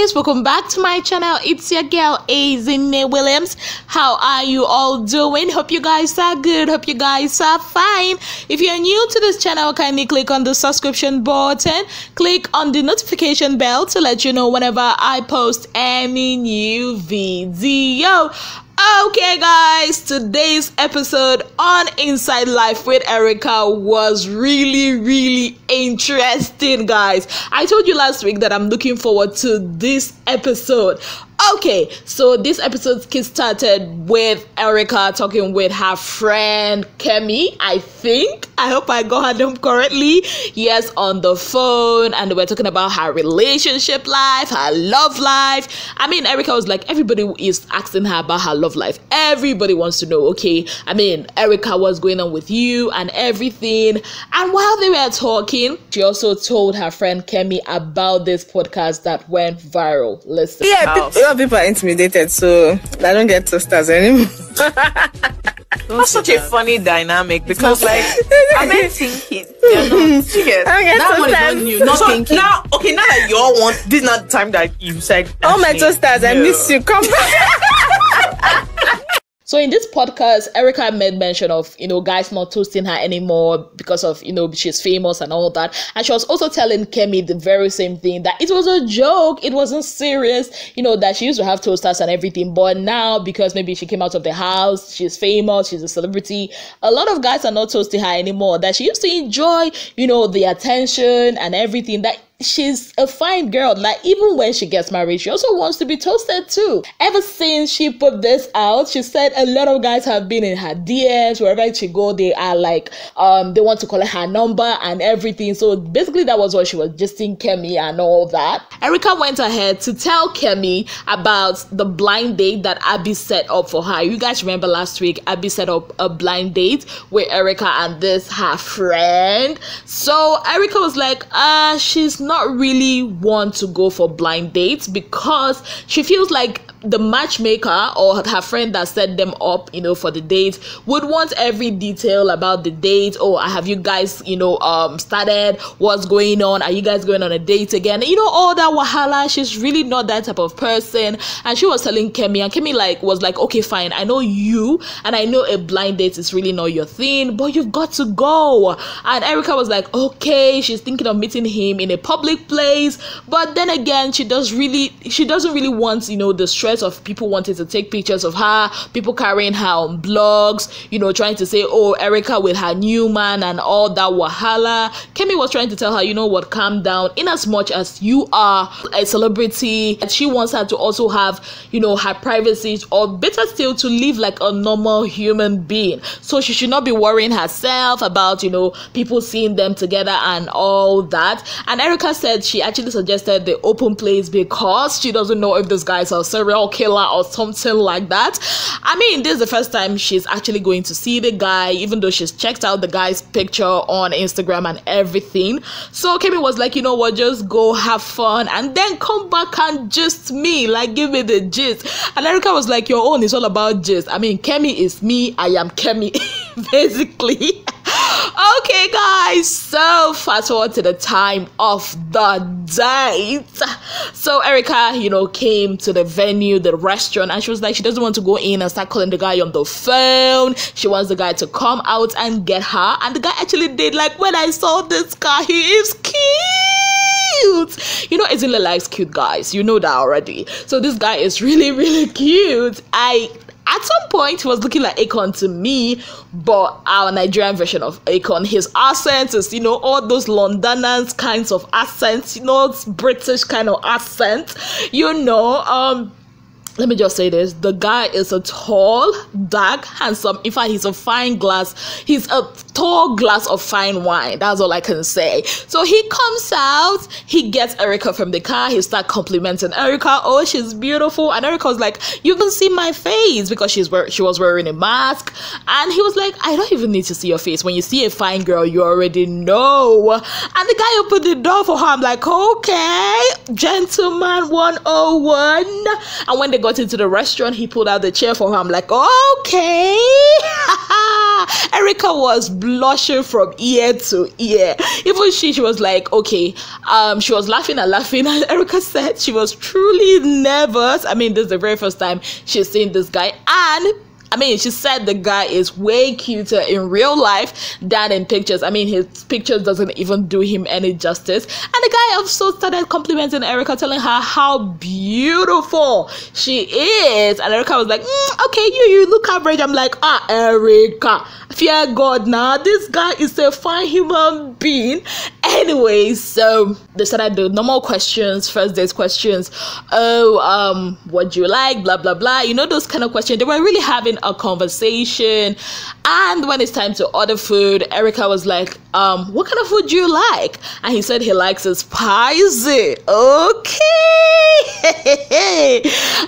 guys, welcome back to my channel. It's your girl Azine Williams. How are you all doing? Hope you guys are good. Hope you guys are fine. If you're new to this channel, kindly click on the subscription button, click on the notification bell to let you know whenever I post any new video. Okay guys, today's episode on Inside Life with Erica was really interesting, guys. I told you last week that I'm looking forward to this episode. Okay, so this episode started with Erica talking with her friend Kemi, I think. I hope I got her name correctly. Yes, on the phone, and they were talking about her relationship life, her love life. I mean, Erica was like, everybody is asking her about her love life. Everybody wants to know, okay? I mean, Erica, what's going on with you and everything. And while they were talking, she also told her friend Kemi about this podcast that went viral. Listen. Yeah, a lot of people are intimidated, so I don't get toasters anymore. That's such a funny dynamic because, like, I'm not thinking. They're not serious. That one is not new. Not thinking. Now that you all want, this is not the time that you said. Oh my toasters, I miss you. Come back. So in this podcast, Erica made mention of, guys not toasting her anymore because of, she's famous and all that. And she was also telling Kemi the very same thing, that it was a joke. It wasn't serious, that she used to have toasters and everything. But now, because maybe she came out of the house, she's famous, she's a celebrity, a lot of guys are not toasting her anymore. That she used to enjoy, the attention and everything, that she's a fine girl. Like, even when she gets married, she also wants to be toasted too. Ever since she put this out, she said a lot of guys have been in her DMs. Wherever she go, they are like, they want to collect her number and everything. So basically that was what she was gisting Kemi and all that. Erica went ahead to tell Kemi about the blind date that Abby set up for her. You guys remember last week, Abby set up a blind date with Erica and this her friend. So Erica was like, she's not really want to go for blind dates because she feels like the matchmaker or her friend that set them up, for the date would want every detail about the date. Oh, have you guys, started? What's going on? Are you guys going on a date again? All that wahala. She's really not that type of person. And she was telling Kemi, and Kemi was like, okay, fine. I know you, and I know a blind date is really not your thing, but you've got to go. And Erica was like, okay, she's thinking of meeting him in a public place, but then again, she doesn't really want, the stress of people wanting to take pictures of her, people carrying her on blogs, trying to say, oh, Erica with her new man and all that wahala. Kemi was trying to tell her, calm down. In as much as you are a celebrity, she wants her to also have, her privacy, or better still, to live like a normal human being. So she should not be worrying herself about, people seeing them together and all that. And Erica said she actually suggested the open place because she doesn't know if this guy's a serial killer or something like that. I mean, this is the first time she's actually going to see the guy, even though she's checked out the guy's picture on Instagram and everything. So Kemi was like, just go have fun and then come back and gist me, like give me the gist. And Erica was like, your own is all about gist. I mean, Kemi is me, I am Kemi, basically. Okay guys, so fast forward to the time of the date. So Erica, came to the venue, the restaurant, and she was like, she doesn't want to go in and start calling the guy on the phone. She wants the guy to come out and get her. And the guy actually did. Like, when I saw this guy, he is cute. Azine likes cute guys. You know that already. So this guy is really cute. At some point, he was looking like Akon to me, but our Nigerian version of Akon. His accent is, all those Londoners kinds of accents, British kind of accent, Let me just say this. The guy is a tall, dark, handsome. In fact, he's a tall glass of fine wine. That's all I can say. So he comes out, he gets Erica from the car, he starts complimenting Erica. Oh, she's beautiful. And Erica was like, you can see my face, because she was wearing a mask. And he was like, I don't even need to see your face. When you see a fine girl, you already know. And the guy opened the door for her. I'm like, okay, gentleman 101. And when they got into the restaurant, he pulled out the chair for her. I'm like, okay. Erica was blushing from ear to ear. Even she was like, okay, she was laughing and laughing, and Erica said she was truly nervous. I mean, this is the very first time she's seen this guy, and I mean, she said the guy is way cuter in real life than in pictures. I mean, his pictures doesn't even do him any justice. And the guy also started complimenting Erica, telling her how beautiful she is. And Erica was like, okay, you look average. I'm like, Erica, fear God now. This guy is a fine human being. Anyway, so they started the normal questions, first date questions. Oh, what do you like? Blah, blah, blah. You know, those kind of questions. They were really having a conversation. And when it's time to order food, Erica was like, what kind of food do you like? And he said he likes it spicy. Okay.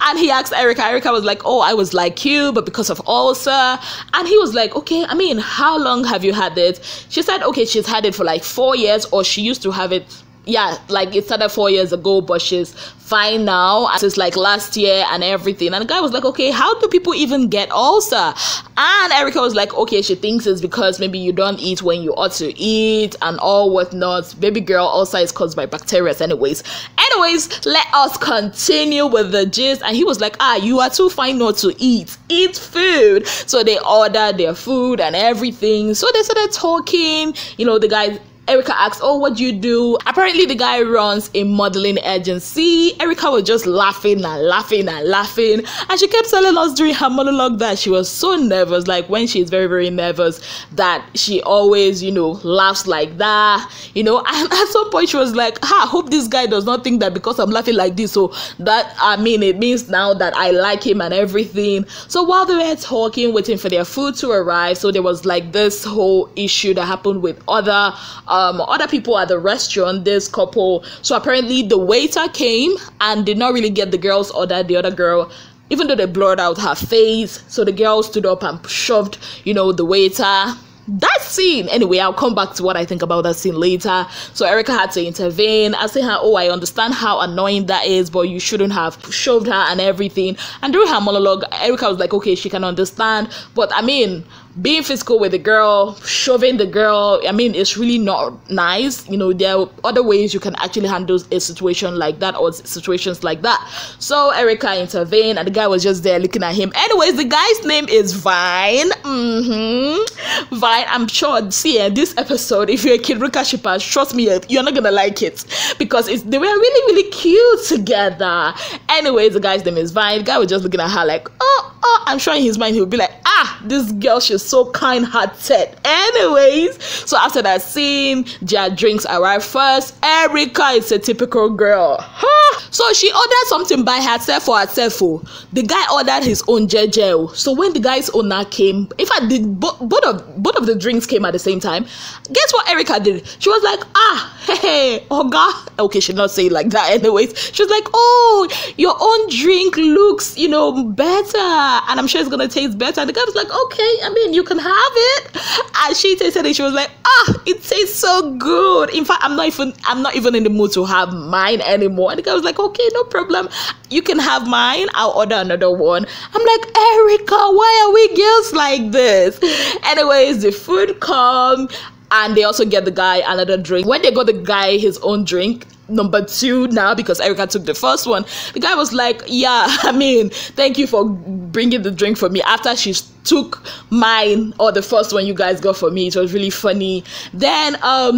And he asked Erica was like, oh, I was like you, but because of ulcer. And he was like, okay, I mean, how long have you had it? She said, okay, she's had it for like 4 years, or she used to have it. Yeah, like it started 4 years ago, but she's fine now. It's like last year and everything. And the guy was like, okay, how do people even get ulcer? And Erica was like, okay, she thinks it's because maybe you don't eat when you ought to eat and all whatnot. Baby girl, ulcer is caused by bacteria anyways. Let us continue with the gist. And he was like, you are too fine not to eat food. So they ordered their food and everything. So they started talking. You know, the guy, Erica asked, oh, what do you do? Apparently the guy runs a modeling agency. Erica was just laughing and laughing and laughing, and she kept telling us during her monologue that she was so nervous, like when she's very, very nervous, that she always, you know, laughs like that, you know. And at some point she was like, I hope this guy does not think that because I'm laughing like this, so that, I mean, it means now that I like him and everything. So while they were talking, waiting for their food to arrive, so there was like this whole issue that happened with other people at the restaurant, this couple. So apparently the waiter came and did not really get the girl's order. The other girl, even though they blurred out her face, so the girl stood up and shoved, you know, the waiter. That scene, anyway, I'll come back to what I think about that scene later. So Erica had to intervene. I say her, oh, I understand how annoying that is, but you shouldn't have shoved her and everything. And during her monologue, Erica was like, okay, she can understand, but I mean, being physical with the girl, shoving the girl, I mean, it's really not nice. You know, there are other ways you can actually handle a situation like that, or situations like that. So Erica intervened, and the guy was just there looking at him. Anyways, the guy's name is Vine. Vine, I'm sure, see, this episode, if you're a Kid Rika shipper, trust me, you're not gonna like it, because they were really, really cute together. Anyways, the guy's name is Vine. The guy was just looking at her like, oh, I'm sure in his mind he'll be like, this girl, she's so kind-hearted. Anyways, so after that scene, their drinks arrived first. Erica is a typical girl. So she ordered something by herself for herself. The guy ordered his own JJ. So when the guy's owner came, in fact, both of the drinks came at the same time. Guess what Erica did? She was like, hey, Oga. Okay, she did not say it like that. Anyways, she was like, oh, your own drink looks, you know, better, and I'm sure it's gonna taste better. And the guy was like, okay, I mean, you can have it. And she tasted it. She was like, it tastes so good. In fact, I'm not even in the mood to have mine anymore. And the guy was like, okay, no problem, you can have mine, I'll order another one. I'm like, Erica, why are we girls like this? Anyways, the food come, and they also get the guy another drink. When they got the guy his own drink, number 2 now, because Erica took the first one, the guy was like, yeah, I mean, thank you for bringing the drink for me after she took mine, or the first one you guys got for me. It was really funny. Then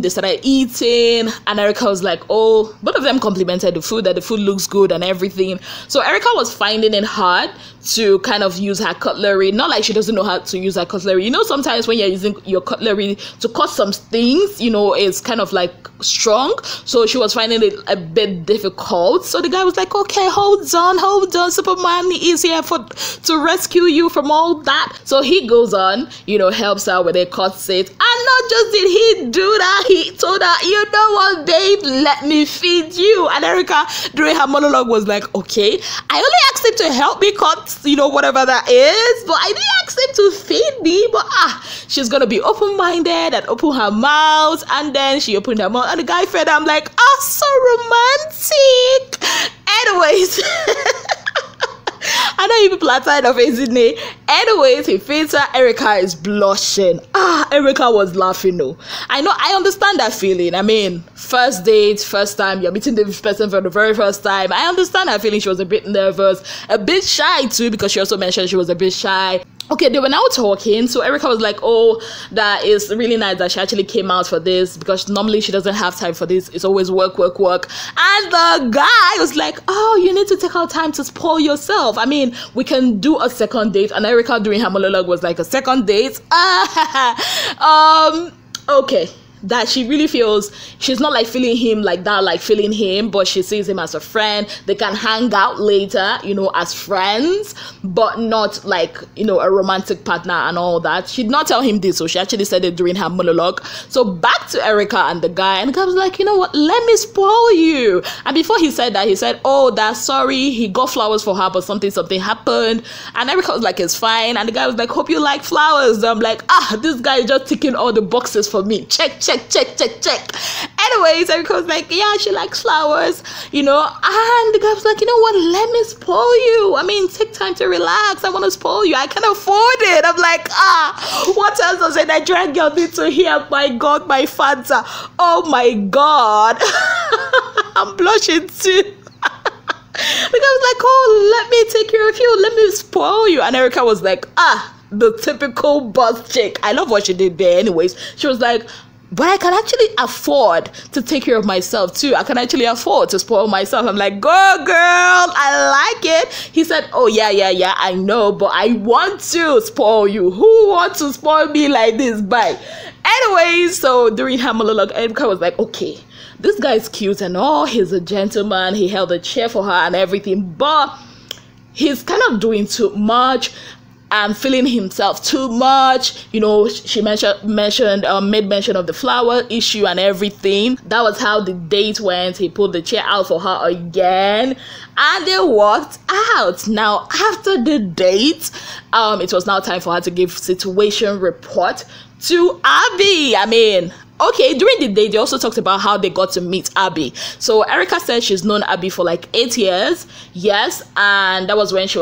they started eating, and Erica was like, oh, both of them complimented the food, that the food looks good and everything. So Erica was finding it hard to kind of use her cutlery. Not like she doesn't know how to use her cutlery. You know, sometimes when you're using your cutlery to cut some things, you know, it's kind of like strong. So she was finding it a bit difficult. So the guy was like, okay, hold on, Superman is here to rescue you from all that. So he goes on, you know, helps her with a cut set. And not just did he do that, he told her, you know what, babe, let me feed you. And Erica, during her monologue, was like, okay, I only asked him to help me cut, you know, whatever that is, but I didn't ask him to feed me. But she's gonna be open-minded and open her mouth. And then she opened her mouth, and the guy fed her. I'm like, so romantic. Anyways, and know you people are tired of Ezine. Anyways, he feeds her. Erica is blushing. Erica was laughing. No, I know, I understand that feeling. I mean, first date, first time, you're meeting this person for the very first time. I understand that feeling. She was a bit nervous, a bit shy too, because she also mentioned she was a bit shy. Okay, they were now talking, so Erica was like, oh, that is really nice that she actually came out for this, because normally she doesn't have time for this. It's always work. And the guy was like, oh, you need to take out time to spoil yourself. I mean, we can do a second date. And Erica during her monologue was like, a second date? Okay. That she really feels, she's not like feeling him like that, like feeling him, but she sees him as a friend. They can hang out later, you know, as friends, but not like, you know, a romantic partner and all that. She did not tell him this, so she actually said it during her monologue. So back to Erica and the guy was like, you know what, let me spoil you. And before he said that, he said, oh, that's sorry, he got flowers for her, but something happened. And Erica was like, it's fine. And the guy was like, hope you like flowers. I'm like, this guy is just ticking all the boxes for me. Check. Anyways, Erica was like, yeah, she likes flowers, you know. And the guy was like, you know what, let me spoil you. I mean, take time to relax. I want to spoil you. I can afford it. I'm like, what else does a Nigerian girl need to hear? My God, my Fanta. Oh my God. I'm blushing too. The guy was like, oh, let me take care of you. Let me spoil you. And Erica was like, the typical boss chick. I love what she did there. Anyways, she was like, but I can actually afford to take care of myself too. I can actually afford to spoil myself. I'm like, go girl, I like it. He said, oh yeah, I know, but I want to spoil you. Who wants to spoil me like this? Bye. Anyways, so during her monologue, Erica was like, okay, this guy is cute and all, he's a gentleman, he held a chair for her and everything, but he's kind of doing too much. And feeling himself too much, you know. She made mention of the flower issue and everything. That was how the date went. He pulled the chair out for her again, and they walked out. Now, after the date, it was now time for her to give situation report to Abby. I mean, okay, during the day, they also talked about how they got to meet Abby. So Erica said she's known Abby for like 8 years. Yes, and that was when she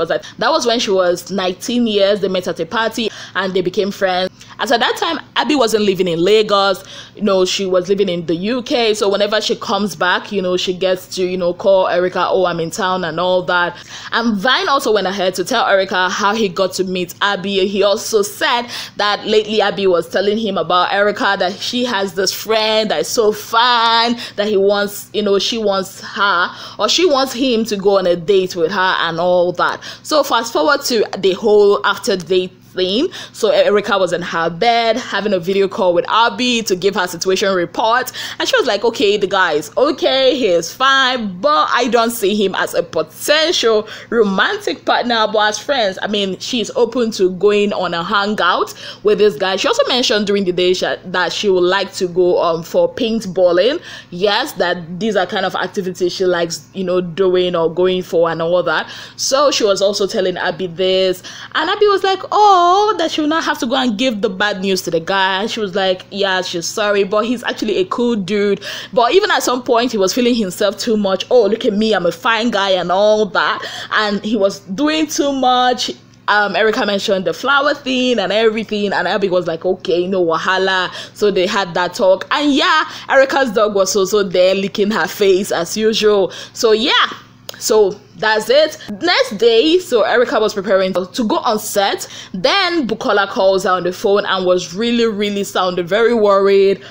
was 19 years. They met at a party and they became friends. As at that time, Abby wasn't living in Lagos. You know, she was living in the UK. So whenever she comes back, you know, she gets to, you know, call Erica, oh, I'm in town and all that. And Vine also went ahead to tell Erica how he got to meet Abby. He also said that lately Abby was telling him about Erica, that she has this friend that is so fine, that he wants, you know, she wants her, or she wants him to go on a date with her and all that. So fast forward to the whole after date thing. So Erica was in her bed having a video call with Abby to give her situation report, and she was like, okay, the guy is okay, he is fine, but I don't see him as a potential romantic partner, but as friends, I mean, she's open to going on a hangout with this guy. She also mentioned during the day that she would like to go for paintballing. Yes, that these are kind of activities she likes, you know, doing or going for and all that. So she was also telling Abby this, and Abby was like, oh, that she will not have to go and give the bad news to the guy. And she was like, yeah, she's sorry, but he's actually a cool dude. But even at some point, he was feeling himself too much. Oh, look at me, I'm a fine guy and all that. And he was doing too much. Erica mentioned the flower thing and everything, and Abby was like, okay, no wahala. So they had that talk, and yeah, Erica's dog was also there licking her face as usual. So yeah, so that's it. Next day, so Erica was preparing to go on set. Then Bukola calls her on the phone and was really sounded very worried,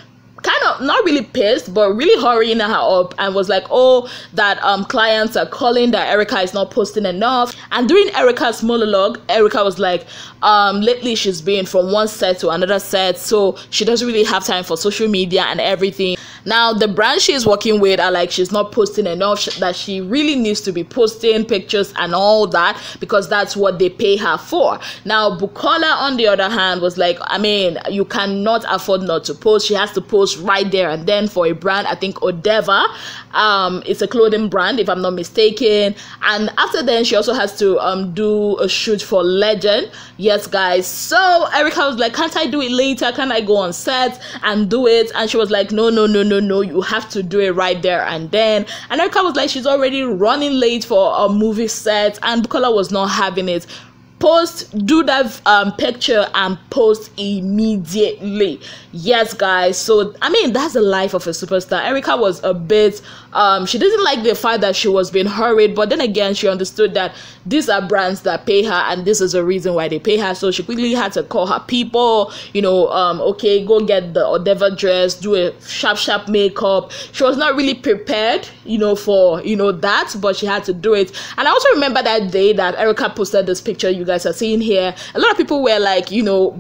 kind of not really pissed, but really hurrying her up, and was like, oh, that clients are calling, that Erica is not posting enough. And during Erica's monologue, Erica was like, lately she's been from one set to another set, so she doesn't really have time for social media and everything. Now the brand she's working with are like, she's not posting enough, that she really needs to be posting pictures and all that, because that's what they pay her for. Now Bukola, on the other hand, was like, I mean, you cannot afford not to post. She has to post right there and then for a brand, I think Odeva, it's a clothing brand if I'm not mistaken. And after then she also has to do a shoot for Legend. Yes guys, so Erica was like, can't I do it later? Can I go on set and do it? And she was like, no, no, you have to do it right there and then. And Erica was like, she's already running late for a movie set, and Bukola was not having it. Do that picture and post immediately. Yes, guys. So I mean, that's the life of a superstar. Erica was a bit she didn't like the fact that she was being hurried, but then again, she understood that these are brands that pay her, and this is the reason why they pay her. So she quickly had to call her people, okay, go get the whatever dress, do a sharp makeup. She was not really prepared, for that, but she had to do it. And I also remember that day that Erica posted this picture you guys are seeing here. A lot of people were like,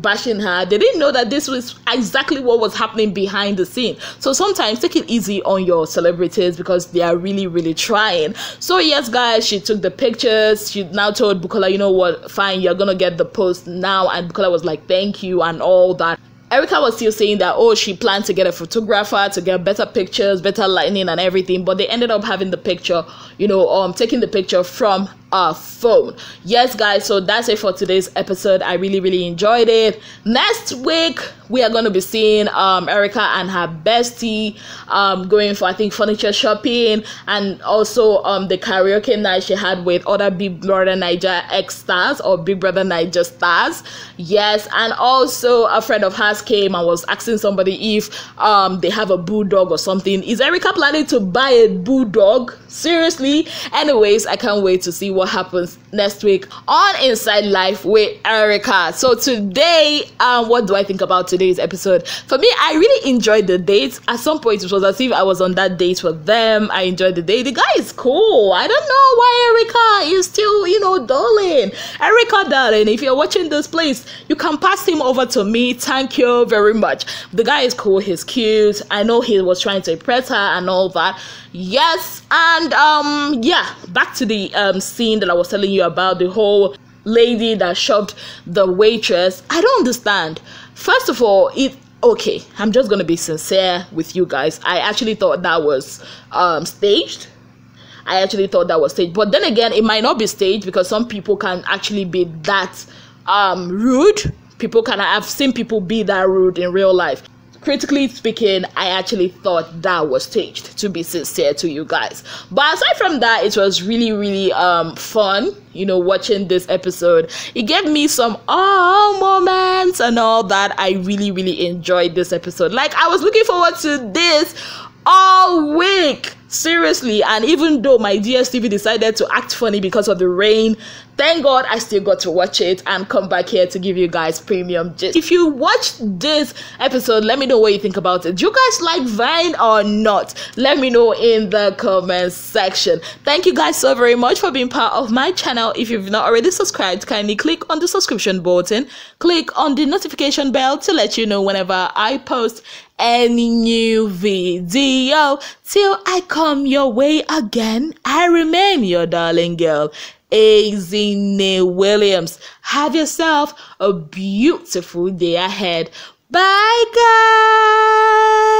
bashing her. They didn't know that this was exactly what was happening behind the scene. So sometimes take it easy on your celebrities, because they are really, really trying. So yes, guys, she took the pictures. She now told Bukola, you know what, fine, you're gonna get the post now. And Bukola was like, thank you and all that. Erica was still saying that, she planned to get a photographer to get better pictures, better lighting and everything, but they ended up having the picture, taking the picture from a phone. Yes, guys, so that's it for today's episode. I really, really enjoyed it. Next week, we are going to be seeing Erica and her bestie going for, I think, furniture shopping, and also the karaoke night she had with other Big Brother Niger X stars or Big Brother Niger stars. Yes, and also a friend of hers came and was asking somebody if they have a bulldog or something. Is Erica planning to buy a bulldog? Seriously? Anyways, I can't wait to see what happens next week on Inside Life with Erica. So today, what do I think about today's episode? For me, I really enjoyed the date. At some point, it was as if I was on that date with them. I enjoyed the date. The guy is cool. I don't know why Erica is still, darling. Erica, darling, if you're watching this, please, you can pass him over to me. Thank you very much. The guy is cool. He's cute. I know he was trying to impress her and all that. Yes, and back to the scene that I was telling you about, the whole lady that shoved the waitress. I don't understand. First of all, okay, I'm just gonna be sincere with you guys. I actually thought that was staged. But then again, it might not be staged, because some people can actually be that rude. I've seen people be that rude in real life. Critically speaking, I actually thought that was staged, to be sincere to you guys. But aside from that, it was really, really fun, watching this episode. It gave me some moments and all that. I really, really enjoyed this episode. Like, I was looking forward to this all week. Seriously. And even though my DSTV decided to act funny because of the rain, thank God I still got to watch it and come back here to give you guys premium gist. If you watched this episode, let me know what you think about it. Do you guys like Vine or not? Let me know in the comments section. Thank you guys so very much for being part of my channel. If you've not already subscribed, kindly click on the subscription button. Click on the notification bell to let you know whenever I post any new video. Till I come your way again, I remain your darling girl, Azine Williams. Have yourself a beautiful day ahead. Bye, guys.